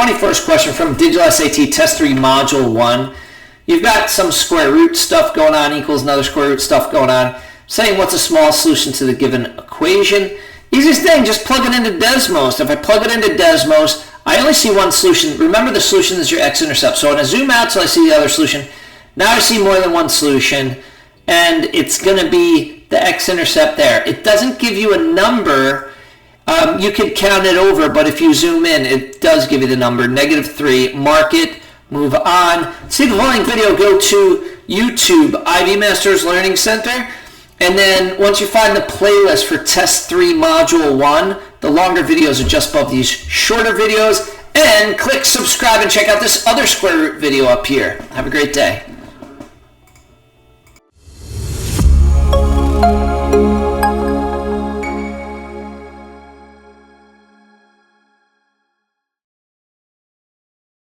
21st question from Digital SAT Test 3 Module 1. You've got some square root stuff going on equals another square root stuff going on. Saying what's a small solution to the given equation. Easiest thing, just plug it into Desmos. If I plug it into Desmos, I only see one solution. Remember, the solution is your x-intercept. So when I zoom out till I see the other solution, now I see more than one solution, and it's going to be the x-intercept there. It doesn't give you a number. You could count it over, but if you zoom in, it does give you the number, -3. Mark it, move on. See the following video, go to YouTube, Ivy Masters Learning Center. And then once you find the playlist for Test 3 Module 1, the longer videos are just above these shorter videos. And click subscribe and check out this other square root video up here. Have a great day.